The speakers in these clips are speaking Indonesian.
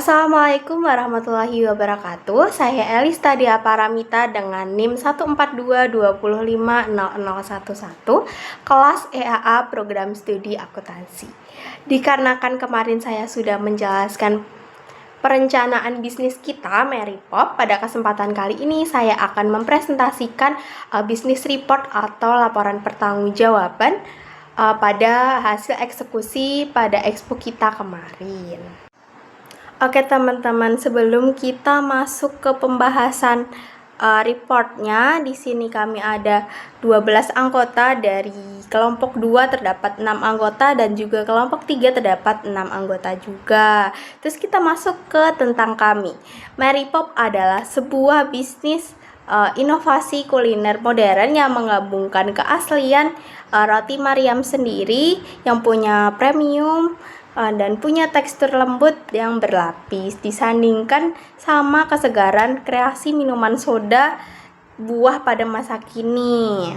Assalamualaikum warahmatullahi wabarakatuh. Saya Elista Dia Paramita dengan NIM 142250011, kelas EAA Program Studi Akuntansi. Dikarenakan kemarin saya sudah menjelaskan perencanaan bisnis kita Mary Pop, pada kesempatan kali ini saya akan mempresentasikan bisnis report atau laporan pertanggungjawaban pada hasil eksekusi pada expo kita kemarin. Oke teman-teman, sebelum kita masuk ke pembahasan reportnya, di sini kami ada 12 anggota. Dari kelompok 2 terdapat 6 anggota dan juga kelompok 3 terdapat 6 anggota juga. Terus kita masuk ke tentang kami. Mary Pop adalah sebuah bisnis inovasi kuliner modern yang menggabungkan keaslian roti Mariam sendiri yang punya premium dan punya tekstur lembut yang berlapis, disandingkan sama kesegaran kreasi minuman soda buah pada masa kini.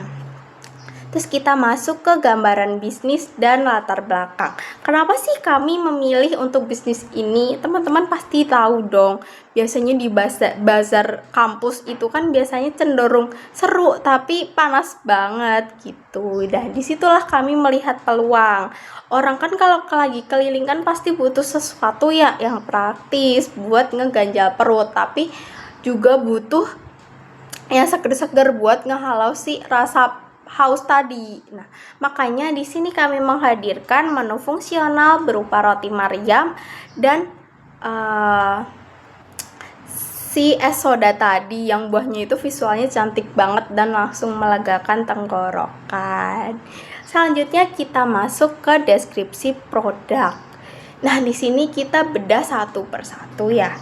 Terus kita masuk ke gambaran bisnis dan latar belakang. Kenapa sih kami memilih untuk bisnis ini? Teman-teman pasti tahu dong. Biasanya di bazar kampus itu kan biasanya cenderung seru tapi panas banget gitu. Dan disitulah kami melihat peluang. Orang kan kalau lagi keliling kan pasti butuh sesuatu ya yang praktis buat ngeganjal perut, tapi juga butuh yang seger-seger buat ngehalau si rasa haus tadi. Nah, makanya di sini kami menghadirkan menu fungsional berupa roti Mariam dan si es soda tadi yang buahnya itu visualnya cantik banget dan langsung melegakan tenggorokan. Selanjutnya kita masuk ke deskripsi produk. Nah, di sini kita bedah satu persatu ya.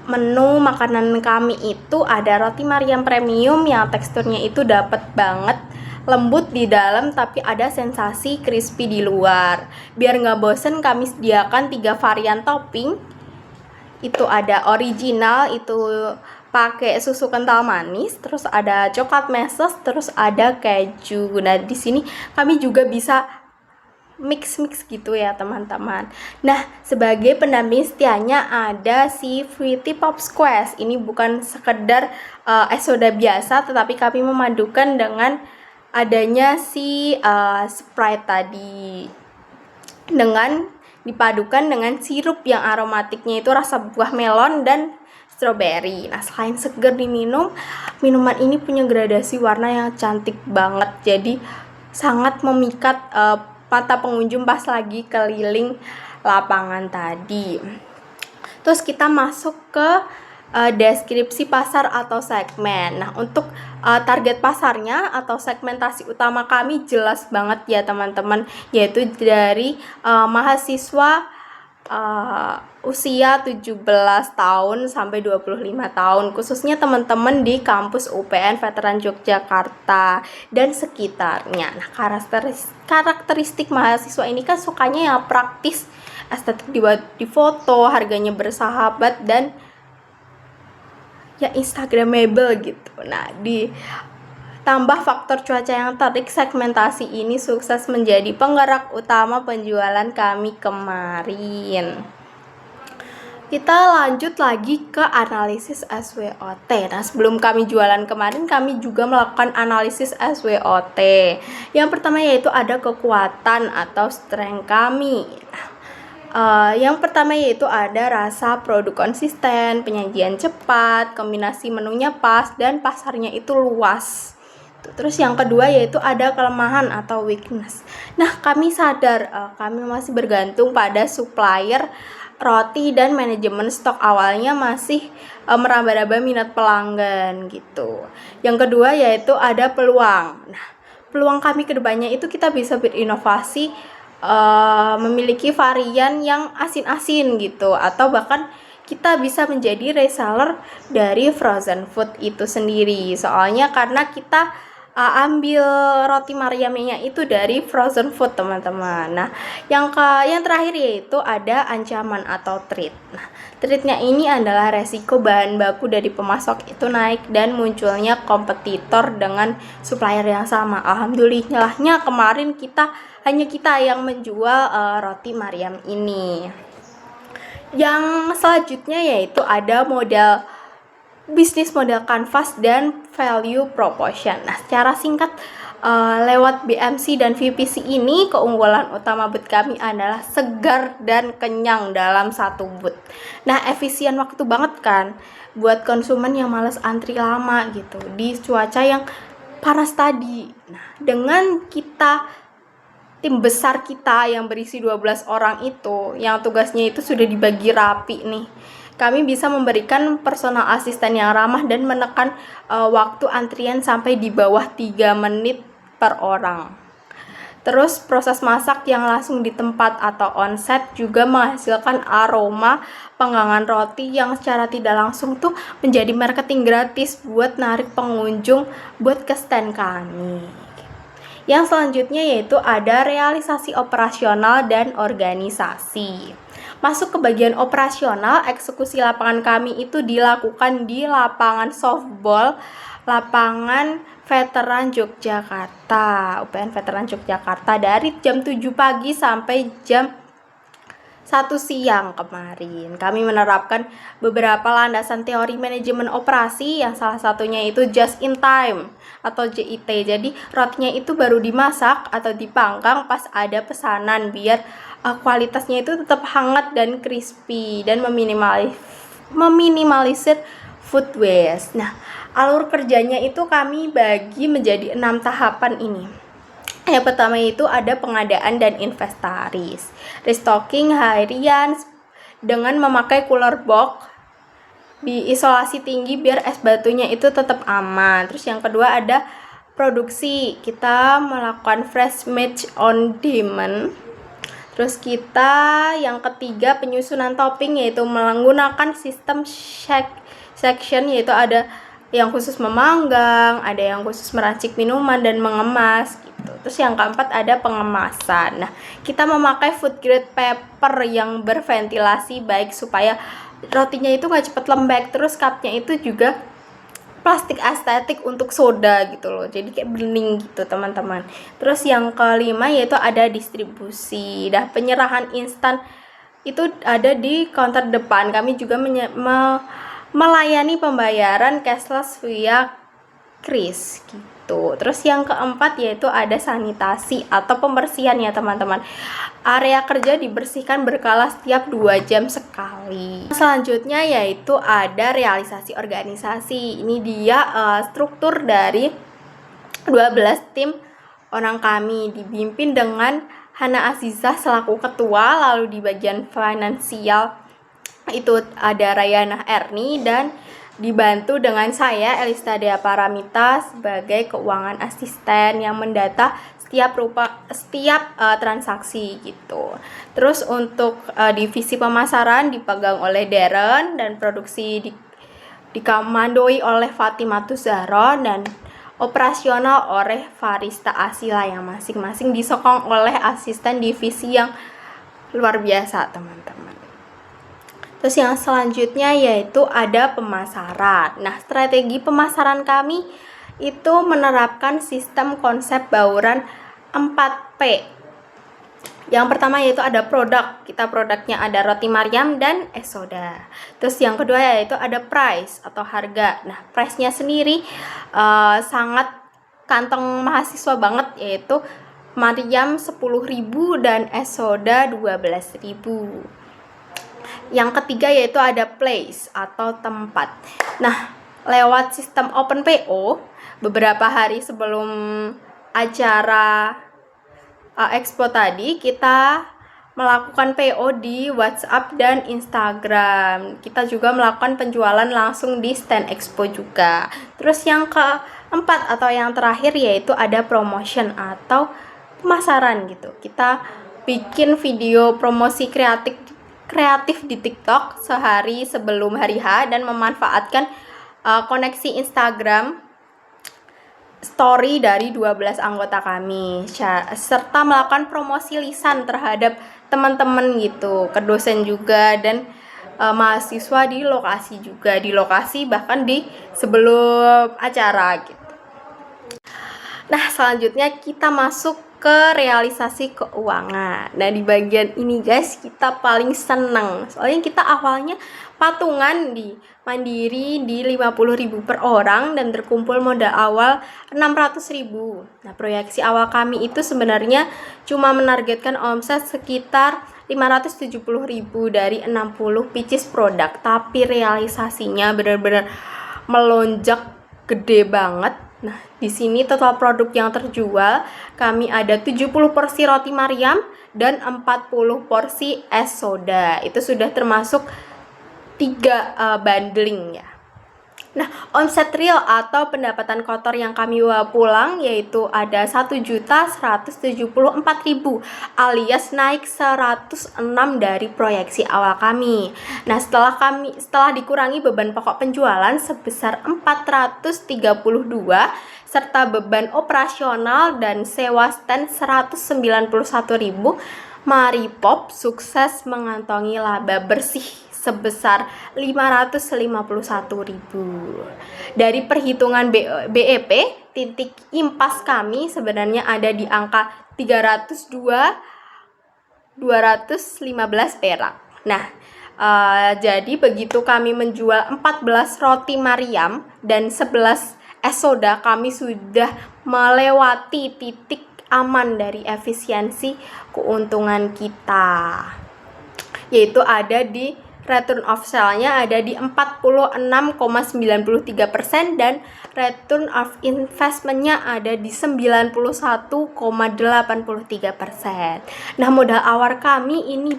Menu makanan kami itu ada roti Mariam premium yang teksturnya itu dapat banget, lembut di dalam tapi ada sensasi crispy di luar. Biar nggak bosen, kami sediakan 3 varian topping. Itu ada original, itu pakai susu kental manis, terus ada coklat meses, terus ada keju. Nah, di sini kami juga bisa mix gitu ya teman-teman. Nah, sebagai pendamping setianya ada si Fruity Pop Squash. Ini bukan sekedar es soda biasa, tetapi kami memadukan dengan adanya si Sprite tadi, dengan dipadukan dengan sirup yang aromatiknya itu rasa buah melon dan strawberry. Nah, selain seger diminum, minuman ini punya gradasi warna yang cantik banget, jadi sangat memikat mata pengunjung pas lagi keliling lapangan tadi. Terus kita masuk ke deskripsi pasar atau segmen. Nah, untuk target pasarnya atau segmentasi utama kami jelas banget ya teman-teman, yaitu dari mahasiswa usia 17 tahun sampai 25 tahun, khususnya teman-teman di kampus UPN Veteran Yogyakarta dan sekitarnya. Nah, karakteristik mahasiswa ini kan sukanya yang praktis, estetik di foto, harganya bersahabat dan ya instagramable gitu. Nah, ditambah faktor cuaca yang terik, segmentasi ini sukses menjadi penggerak utama penjualan kami kemarin. Kita lanjut lagi ke analisis SWOT. Nah, sebelum kami jualan kemarin, kami juga melakukan analisis SWOT. Yang pertama yaitu ada kekuatan atau strength kami. Yang pertama yaitu ada rasa produk konsisten, penyajian cepat, kombinasi menunya pas, dan pasarnya itu luas. Terus yang kedua yaitu ada kelemahan atau weakness. Nah, kami sadar kami masih bergantung pada supplier roti dan manajemen stok awalnya masih meraba-raba minat pelanggan gitu. Yang kedua yaitu ada peluang. Nah, peluang kami kedepannya itu kita bisa berinovasi, memiliki varian yang asin-asin gitu, atau bahkan kita bisa menjadi reseller dari frozen food itu sendiri. Soalnya karena kita ambil roti Mariamnya itu dari frozen food teman-teman. Nah, yang terakhir yaitu ada ancaman atau threat. Nah, threatnya ini adalah resiko bahan baku dari pemasok itu naik dan munculnya kompetitor dengan supplier yang sama. Alhamdulillahnya kemarin hanya kita yang menjual roti Mariam ini. Yang selanjutnya yaitu ada model bisnis model canvas dan value proposition. Nah, secara singkat lewat BMC dan VPC ini, keunggulan utama booth kami adalah segar dan kenyang dalam satu booth. Nah, efisien waktu banget kan buat konsumen yang males antri lama gitu di cuaca yang panas tadi. Nah, dengan tim besar kita yang berisi 12 orang itu, yang tugasnya itu sudah dibagi rapi nih, kami bisa memberikan personal asisten yang ramah dan menekan waktu antrian sampai di bawah 3 menit per orang. Terus proses masak yang langsung di tempat atau onset juga menghasilkan aroma panggangan roti yang secara tidak langsung tuh menjadi marketing gratis buat narik pengunjung buat ke stand kami. Yang selanjutnya yaitu ada realisasi operasional dan organisasi. Masuk ke bagian operasional, eksekusi lapangan kami itu dilakukan di lapangan softball, lapangan Veteran Yogyakarta, UPN Veteran Yogyakarta, dari jam 7 pagi sampai jam 1 siang kemarin. Kami menerapkan beberapa landasan teori manajemen operasi, yang salah satunya itu just in time atau JIT. Jadi rotinya itu baru dimasak atau dipanggang pas ada pesanan biar kualitasnya itu tetap hangat dan crispy dan meminimalisir food waste. Nah, alur kerjanya itu kami bagi menjadi 6 tahapan ini. Yang pertama itu ada pengadaan dan inventaris, restocking harian dengan memakai cooler box di isolasi tinggi biar es batunya itu tetap aman. Terus yang kedua ada produksi, kita melakukan fresh match on demand. Terus kita yang ketiga penyusunan topping, yaitu menggunakan sistem section, yaitu ada yang khusus memanggang, ada yang khusus meracik minuman dan mengemas gitu. Terus yang keempat ada pengemasan. Nah, kita memakai food grade paper yang berventilasi baik supaya rotinya itu nggak cepet lembek. Terus cupnya itu juga plastik estetik untuk soda gitu loh, jadi kayak bening gitu teman-teman. Terus yang kelima yaitu ada distribusi. Dah penyerahan instan itu ada di counter depan. Kami juga melayani pembayaran cashless via kris gitu. Terus yang keempat yaitu ada sanitasi atau pembersihan ya teman-teman. Area kerja dibersihkan berkala setiap 2 jam sekali. Selanjutnya yaitu ada realisasi organisasi. Ini dia struktur dari 12 tim orang kami, dipimpin dengan Hana Azizah selaku ketua. Lalu di bagian finansial itu ada Rayana Erni dan dibantu dengan saya Elista Dea Paramita sebagai keuangan asisten yang mendata setiap transaksi gitu. Terus untuk divisi pemasaran dipegang oleh Darren dan produksi dikomandoi oleh Fatimatus Zahra dan operasional oleh Farista Asila, yang masing-masing disokong oleh asisten divisi yang luar biasa teman-teman. Terus yang selanjutnya yaitu ada pemasaran. Nah, strategi pemasaran kami itu menerapkan sistem konsep bauran 4P. Yang pertama yaitu ada produk. Produknya ada roti Maryam dan es soda. Terus yang kedua yaitu ada price atau harga. Nah, price-nya sendiri sangat kantong mahasiswa banget, yaitu Maryam 10.000 dan es soda 12.000. Yang ketiga yaitu ada place atau tempat. Nah, lewat sistem open PO, beberapa hari sebelum acara expo tadi, kita melakukan PO di WhatsApp dan Instagram. Kita juga melakukan penjualan langsung di stand expo juga. Terus yang keempat atau yang terakhir yaitu ada promotion atau pemasaran gitu. Kita bikin video promosi kreatif di TikTok sehari sebelum hari H dan memanfaatkan koneksi Instagram story dari 12 anggota kami, serta melakukan promosi lisan terhadap teman-teman gitu, ke dosen juga dan mahasiswa di lokasi bahkan di sebelum acara gitu. Nah, selanjutnya kita masuk ke realisasi keuangan. Nah, di bagian ini guys, kita paling seneng. Soalnya kita awalnya patungan di Mandiri di 50.000 per orang dan terkumpul modal awal 600.000. Nah, proyeksi awal kami itu sebenarnya cuma menargetkan omset sekitar 570.000 dari 60 pieces produk, tapi realisasinya benar-benar melonjak gede banget. Nah, di sini total produk yang terjual kami ada 70 porsi roti Mariam dan 40 porsi es soda. Itu sudah termasuk 3 bundling ya. Nah, omset real atau pendapatan kotor yang kami bawa pulang yaitu ada 1.174.000 alias naik 106 dari proyeksi awal kami. Nah, setelah dikurangi beban pokok penjualan sebesar 432 serta beban operasional dan sewa stand 191.000, Maripop sukses mengantongi laba bersih sebesar 551.000. Dari perhitungan BEP, titik impas kami sebenarnya ada di angka 302.215 perak. Nah, jadi begitu kami menjual 14 roti Mariam dan 11 es soda, kami sudah melewati titik aman dari efisiensi keuntungan kita, yaitu ada di return of sale-nya ada di 46,93% dan return of investment-nya ada di 91,83%. Nah, modal awal kami ini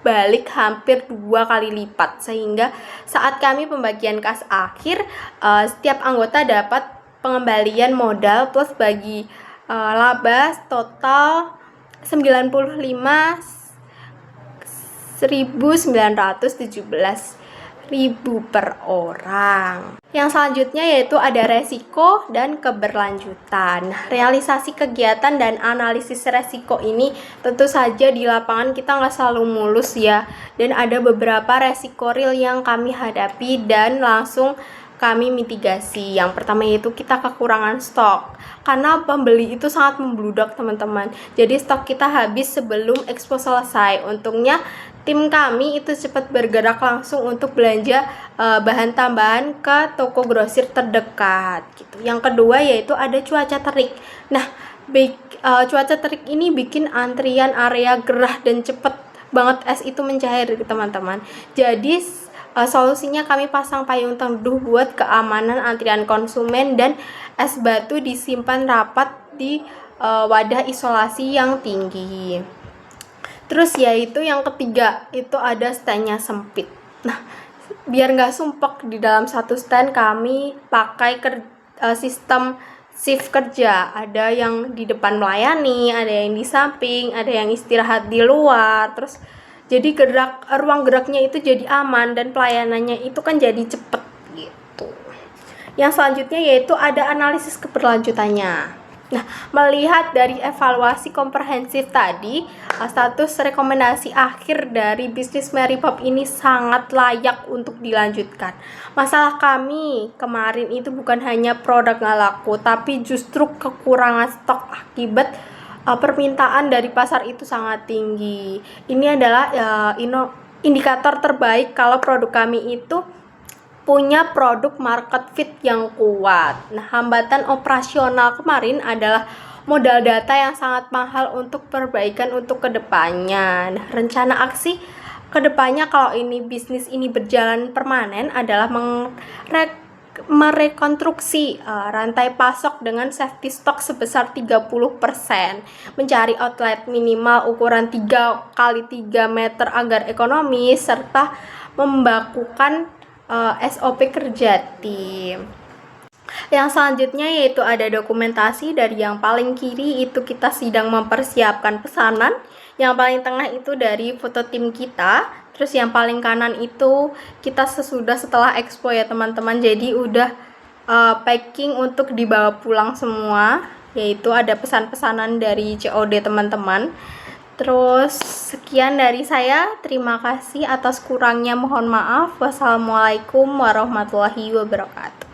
balik hampir 2 kali lipat, sehingga saat kami pembagian kas akhir, setiap anggota dapat pengembalian modal plus bagi laba total 1.917.000 per orang. Yang selanjutnya yaitu ada resiko dan keberlanjutan. Realisasi kegiatan dan analisis resiko ini tentu saja di lapangan kita nggak selalu mulus ya, dan ada beberapa resiko real yang kami hadapi dan langsung kami mitigasi. Yang pertama yaitu kita kekurangan stok, karena pembeli itu sangat membludak teman-teman. Jadi stok kita habis sebelum expo selesai. Untungnya tim kami itu cepat bergerak langsung untuk belanja bahan tambahan ke toko grosir terdekat gitu. Yang kedua yaitu ada cuaca terik. Nah, cuaca terik ini bikin antrian area gerah dan cepet banget es itu mencair teman-teman. Jadi solusinya kami pasang payung teduh buat keamanan antrian konsumen dan es batu disimpan rapat di wadah isolasi yang tinggi. Terus yaitu yang ketiga itu ada standnya sempit. Nah, biar nggak sumpek di dalam satu stand kami pakai sistem shift kerja. Ada yang di depan melayani, ada yang di samping, ada yang istirahat di luar. Terus jadi ruang geraknya itu jadi aman dan pelayanannya itu kan jadi cepet gitu. Yang selanjutnya yaitu ada analisis keberlanjutannya. Nah, melihat dari evaluasi komprehensif tadi, status rekomendasi akhir dari bisnis Maripop ini sangat layak untuk dilanjutkan. Masalah kami kemarin itu bukan hanya produk nggak laku, tapi justru kekurangan stok akibat permintaan dari pasar itu sangat tinggi. Ini adalah indikator terbaik kalau produk kami itu punya produk market fit yang kuat. Nah, hambatan operasional kemarin adalah modal data yang sangat mahal untuk perbaikan untuk kedepannya. Nah, rencana aksi kedepannya kalau ini bisnis ini berjalan permanen adalah merekonstruksi rantai pasok dengan safety stock sebesar 30%, mencari outlet minimal ukuran 3 x 3 meter agar ekonomis, serta membakukan SOP kerja tim. Yang selanjutnya yaitu ada dokumentasi. Dari yang paling kiri itu kita sedang mempersiapkan pesanan, yang paling tengah itu dari foto tim kita, terus yang paling kanan itu kita setelah expo ya teman-teman. Jadi udah packing untuk dibawa pulang semua, yaitu ada pesan-pesanan dari COD teman-teman. Terus sekian dari saya, terima kasih, atas kurangnya mohon maaf. Wassalamualaikum warahmatullahi wabarakatuh.